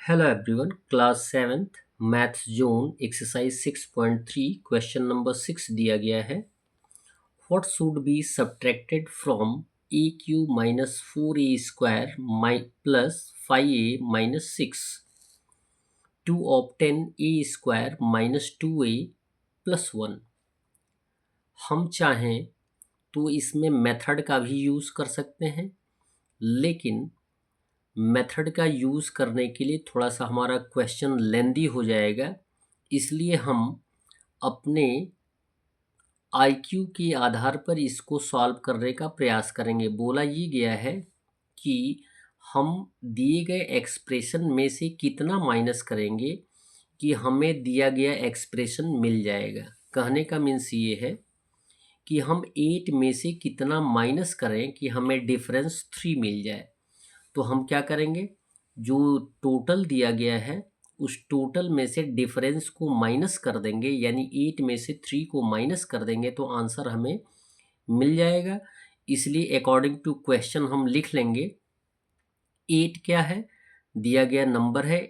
Hello everyone, class 7th maths zone exercise 6.3 question number 6 दिया गया है. What should be subtracted from a cube minus 4a² plus 5a minus 6 to obtain a² minus 2a plus 1. हम चाहें तो इसमें method का भी use कर सकते हैं, लेकिन मेथड का यूज़ करने के लिए थोड़ा सा हमारा क्वेश्चन लेंदी हो जाएगा, इसलिए हम अपने आईक्यू के आधार पर इसको सॉल्व करने का प्रयास करेंगे. बोला ये गया है कि हम दिए गए एक्सप्रेशन में से कितना माइनस करेंगे कि हमें दिया गया एक्सप्रेशन मिल जाएगा. कहने का मीन्स ये है कि हम 8 में से कितना माइनस करें कि हमें डिफरेंस 3 मिल जाए. तो हम क्या करेंगे, जो टोटल दिया गया है उस टोटल में से डिफरेंस को माइनस कर देंगे, यानी 8 में से 3 को माइनस कर देंगे तो आंसर हमें मिल जाएगा. इसलिए अकॉर्डिंग टू क्वेश्चन हम लिख लेंगे 8 क्या है, दिया गया नंबर है,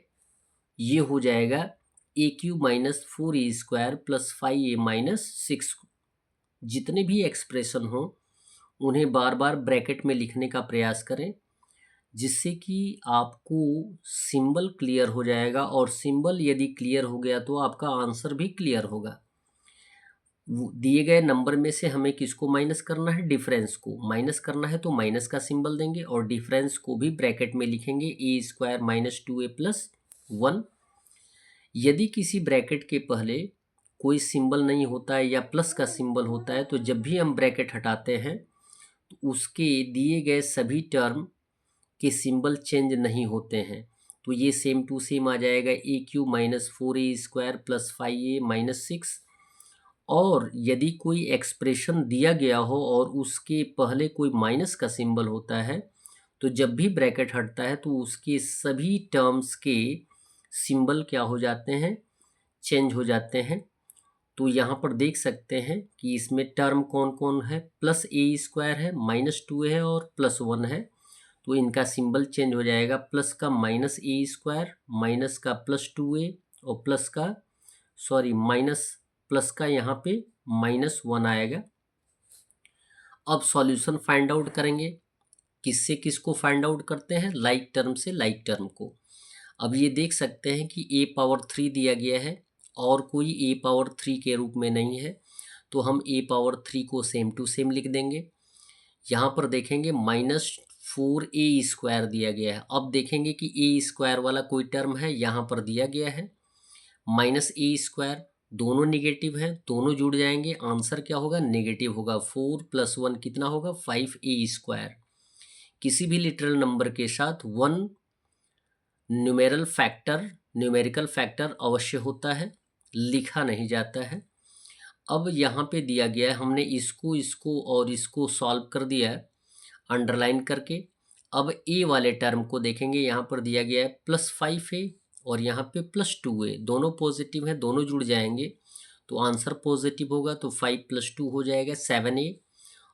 ये हो जाएगा a³ minus 4a² plus 5a minus 6. जितने भी एक्सप्रेशन हो उन्हें बार बार ब्रैकेट में लिखने का प्रयास करें, जिससे कि आपको सिंबल क्लियर हो जाएगा, और सिंबल यदि क्लियर हो गया तो आपका आंसर भी क्लियर होगा. दिए गए नंबर में से हमें किसको माइनस करना है, डिफरेंस को माइनस करना है, तो माइनस का सिंबल देंगे और डिफरेंस को भी ब्रैकेट में लिखेंगे a² माइनस 2a प्लस 1. यदि किसी ब्रैकेट के पहले कोई सिंबल नहीं होता है या प्लस का सिंबल होता है, तो जब भी हम ब्रैकेट हटाते हैं तो उसके दिए गए सभी टर्म के सिंबल चेंज नहीं होते हैं. तो ये सेम टू सेम आ जाएगा a³ minus 4a² plus 5a minus 6. और यदि कोई एक्सप्रेशन दिया गया हो और उसके पहले कोई माइनस का सिंबल होता है, तो जब भी ब्रैकेट हटता है तो उसके सभी टर्म्स के सिंबल क्या हो जाते हैं, चेंज हो जाते हैं. तो यहाँ पर देख सकते हैं कि इसमें टर्म कौन कौन है, प्लस a² है, माइनस 2 है और प्लस 1 है. तो इनका सिंबल चेंज हो जाएगा, प्लस का माइनस a², माइनस का प्लस 2a और प्लस का माइनस प्लस का यहाँ पे माइनस 1 आएगा. अब सॉल्यूशन फाइंड आउट करेंगे. किससे किसको फाइंड आउट करते हैं, लाइक टर्म से लाइक टर्म को. अब ये देख सकते हैं कि a पावर 3 दिया गया है और कोई a पावर 3 के रूप में नहीं है, तो हम a पावर 3 को सेम टू सेम लिख देंगे. यहाँ पर देखेंगे माइनस 4a² दिया गया है. अब देखेंगे कि a² वाला कोई टर्म है, यहाँ पर दिया गया है माइनस a², दोनों निगेटिव हैं, दोनों जुड़ जाएंगे, आंसर क्या होगा, नेगेटिव होगा. 4 प्लस 1 कितना होगा, 5a². किसी भी लिटरल नंबर के साथ 1 न्यूमेरिकल फैक्टर अवश्य होता है, लिखा नहीं जाता है. अब यहाँ पे दिया गया है, हमने इसको इसको और इसको सॉल्व कर दिया है अंडरलाइन करके. अब ए वाले टर्म को देखेंगे, यहाँ पर दिया गया है प्लस 5a और यहाँ पे प्लस 2a, दोनों पॉजिटिव हैं, दोनों जुड़ जाएंगे तो आंसर पॉजिटिव होगा. तो 5 प्लस 2 हो जाएगा 7a.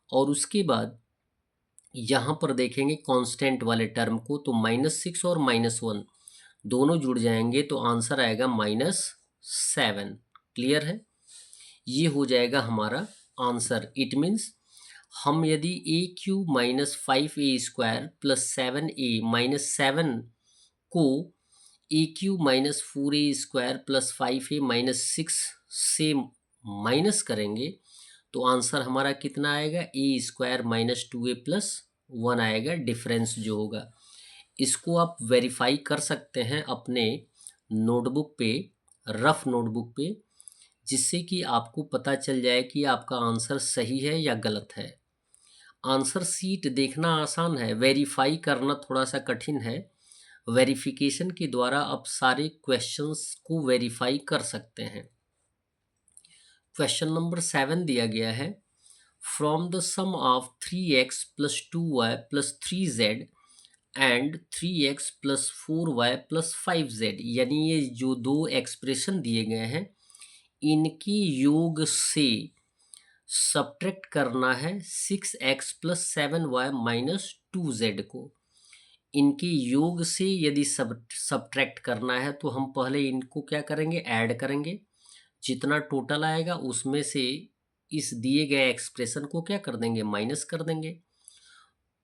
और उसके बाद यहाँ पर देखेंगे कांस्टेंट वाले टर्म को, तो माइनस 6 और माइनस 1 दोनों जुड़ जाएंगे तो आंसर आएगा माइनस 7. क्लियर है, ये हो जाएगा हमारा आंसर. इट मीन्स हम यदि a³ minus 5a² plus 7a minus 7 को a³ minus 4a² plus 5a minus 6 से माइनस करेंगे तो आंसर हमारा कितना आएगा, a² माइनस 2a प्लस 1 आएगा, डिफरेंस जो होगा. इसको आप वेरीफाई कर सकते हैं अपने नोटबुक पे, रफ नोटबुक पे, जिससे कि आपको पता चल जाए कि आपका आंसर सही है या गलत है. आंसर सीट देखना आसान है, वेरीफाई करना थोड़ा सा कठिन है. वेरिफिकेशन के द्वारा आप सारे क्वेश्चंस को वेरीफाई कर सकते हैं. क्वेश्चन नंबर 7 दिया गया है, from the sum of 3x plus 2y plus 3z and 3x plus 4y plus 5z, यानी ये जो दो एक्सप्रेशन दिए गए हैं इनकी योग से सब्ट्रैक्ट करना है 6x plus 7y minus 2z को. इनके योग से यदि सब्ट्रैक्ट करना है तो हम पहले इनको क्या करेंगे, ऐड करेंगे। जितना टोटल आएगा उसमें से इस दिए गए एक्सप्रेशन को क्या कर देंगे, माइनस कर देंगे।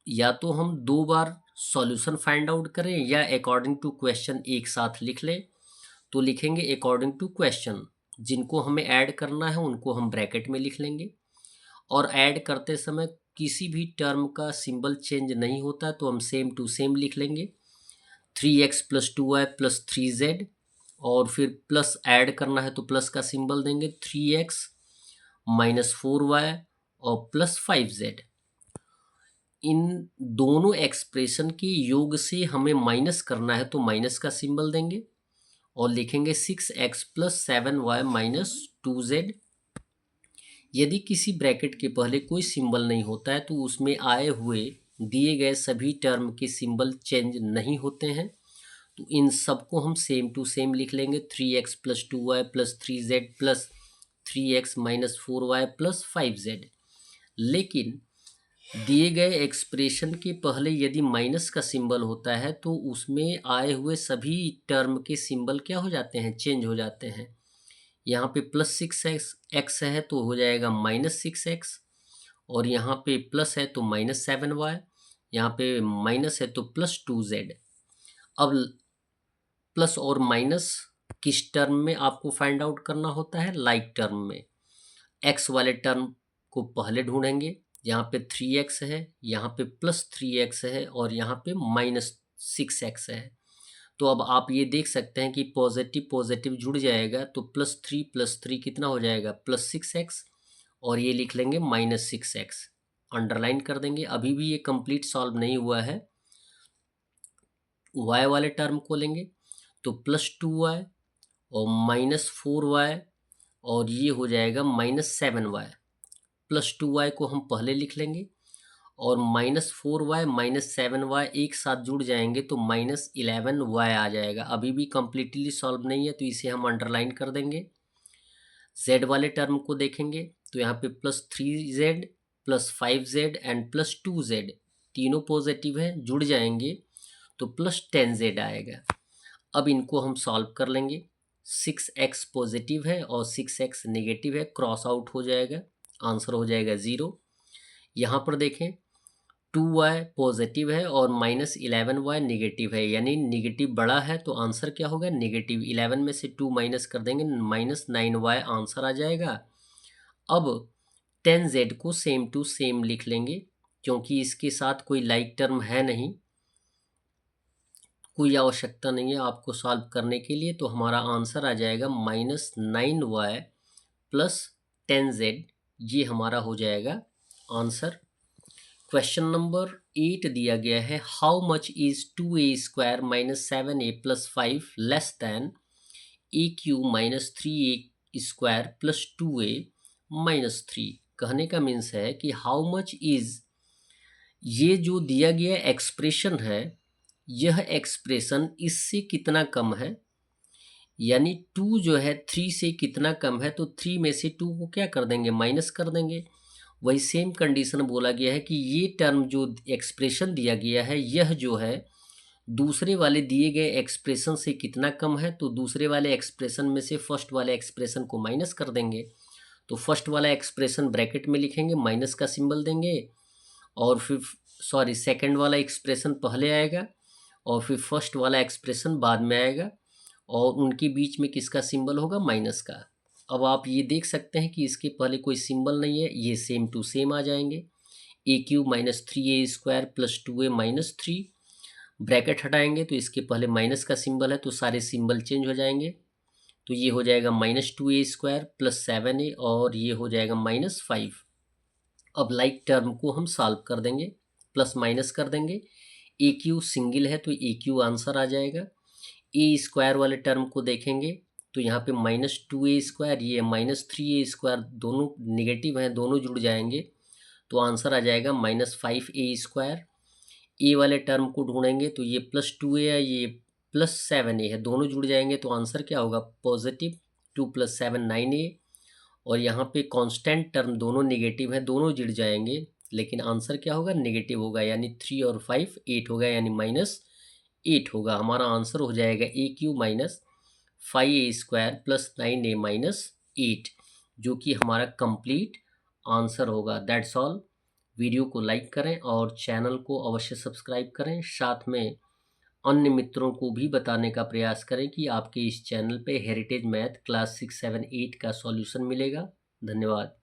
या तो हम 2 बार सॉल्यूशन फाइंड आउट करें या अकॉर्डिंग टू क्वेश्चन एक साथ लिख लें। तो लिखेंगे अकॉर्डिंग टू क्वेश्चन, जिनको हमें ऐड करना है उनको हम ब्रैकेट में लिख लेंगे। और ऐड करते समय किसी भी टर्म का सिंबल चेंज नहीं होता है तो हम सेम टू सेम लिख लेंगे। 3x + 2y + 3z, और फिर प्लस ऐड करना है तो प्लस का सिंबल देंगे, 3x - 4y और +5z। इन दोनों एक्सप्रेशन के योग से हमें माइनस करना है तो माइनस का सिंबल देंगे और लिखेंगे 6x + 7y - 2z। यदि किसी ब्रैकेट के पहले कोई सिंबल नहीं होता है तो उसमें आए हुए दिए गए सभी टर्म के सिंबल चेंज नहीं होते हैं। तो इन सबको हम सेम टू सेम लिख लेंगे, 3x + 2y + 3z + 3x - 4y + 5z। लेकिन दिए गए एक्सप्रेशन के पहले यदि माइनस का सिंबल होता है तो उसमें आए हुए सभी टर्म के सिंबल क्या हो जाते हैं, चेंज हो जाते हैं। यहाँ पे +6x है तो हो जाएगा -6x, और यहाँ पे प्लस है तो -7y, यहाँ पे माइनस है तो +2z। अब प्लस और माइनस किस टर्म में आपको फाइंड आउट करना होता है, लाइक टर्म में। एक्स वाले टर्म को पहले ढूंढेंगे, यहाँ पे 3x है, यहाँ पे +3x है और यहाँ पे -6x है। तो अब आप ये देख सकते हैं कि पॉजिटिव पॉजिटिव जुड़ जाएगा तो +3 कितना हो जाएगा, +6x, और ये लिख लेंगे -6x, अंडरलाइन कर देंगे। अभी भी ये कंप्लीट सॉल्व नहीं हुआ है। y वाले टर्म को लेंगे तो +2y और -4y, और ये हो जाएगा -7y। +2y को हम पहले लिख लेंगे और -4y -7y एक साथ जुड़ जाएंगे तो -11y आ जाएगा। अभी भी कम्प्लीटली सॉल्व नहीं है तो इसे हम अंडरलाइन कर देंगे। z वाले टर्म को देखेंगे तो यहाँ पे +3z +5z एंड +2z तीनों पॉजिटिव हैं, जुड़ जाएंगे तो +10z आएगा। अब इनको हम सॉल्व कर लेंगे। 6x पॉजिटिव है और 6x नेगेटिव है, क्रॉस आउट हो जाएगा, आंसर हो जाएगा 0। यहाँ पर देखें 2y पॉजिटिव है और -11y नेगेटिव है, यानी नेगेटिव बड़ा है तो आंसर क्या होगा, नेगेटिव। 11 में से 2 माइनस कर देंगे, -9y आंसर आ जाएगा। अब 10z को सेम टू सेम लिख लेंगे क्योंकि इसके साथ कोई लाइक टर्म है नहीं, कोई आवश्यकता नहीं है आपको सॉल्व करने के लिए। तो हमारा आंसर आ जाएगा -9y + 10z, ये हमारा हो जाएगा आंसर। क्वेश्चन नंबर 8 दिया गया है, how much is 2a² - 7a + 5 less than a³ - 3a² + 2a - 3। कहने का मीन्स है कि हाउ मच इज, ये जो दिया गया एक्सप्रेशन है, यह एक्सप्रेशन इससे कितना कम है, यानी 2 जो है 3 से कितना कम है, तो 3 में से 2 को क्या कर देंगे, माइनस कर देंगे। वही सेम कंडीशन बोला गया है कि ये टर्म जो एक्सप्रेशन दिया गया है, यह जो है दूसरे वाले दिए गए एक्सप्रेशन से कितना कम है, तो दूसरे वाले एक्सप्रेशन में से फर्स्ट वाले एक्सप्रेशन को माइनस कर देंगे। तो फर्स्ट वाला एक्सप्रेशन ब्रैकेट में लिखेंगे, माइनस का सिंबल देंगे, और फिर सेकंड वाला एक्सप्रेशन पहले आएगा और फिर फर्स्ट वाला एक्सप्रेशन बाद में आएगा, और उनके बीच में किसका सिंबल होगा, माइनस का। अब आप ये देख सकते हैं कि इसके पहले कोई सिंबल नहीं है, ये सेम टू सेम आ जाएंगे। a³ - 3a² + 2a - 3, ब्रैकेट हटाएंगे तो इसके पहले माइनस का सिंबल है तो सारे सिंबल चेंज हो जाएंगे। तो ये हो जाएगा -2a² + 7a, और ये हो जाएगा -5। अब लाइक टर्म को हम सॉल्व कर देंगे, प्लस माइनस कर देंगे। a³ सिंगल है तो a³ आंसर आ जाएगा। a² वाले टर्म को देखेंगे तो यहाँ पे -2a², ये -3a², दोनों नेगेटिव हैं, दोनों जुड़ जाएंगे तो आंसर आ जाएगा -5a²। ए वाले टर्म को ढूंढेंगे तो ये +2a है, ये +7a है, दोनों जुड़ जाएंगे तो आंसर क्या होगा, पॉजिटिव। 2 + 7 9a, और यहाँ पे कांस्टेंट टर्म दोनों नेगेटिव हैं, दोनों जुड़ जाएंगे लेकिन आंसर क्या होगा, नेगेटिव होगा, यानी 3 और 5 8 होगा, यानी -8 होगा। हमारा आंसर हो जाएगा AQ minus 5A² plus 9A minus 8, जो कि हमारा कंप्लीट आंसर होगा। That's all. वीडियो को लाइक करें और चैनल को अवश्य सब्सक्राइब करें। साथ में अन्य मित्रों को भी बताने का प्रयास करें कि आपके इस चैनल पे हेरिटेज मैथ क्लास 6, 7, 8 का सॉल्यूशन मिलेगा। धन्यवाद।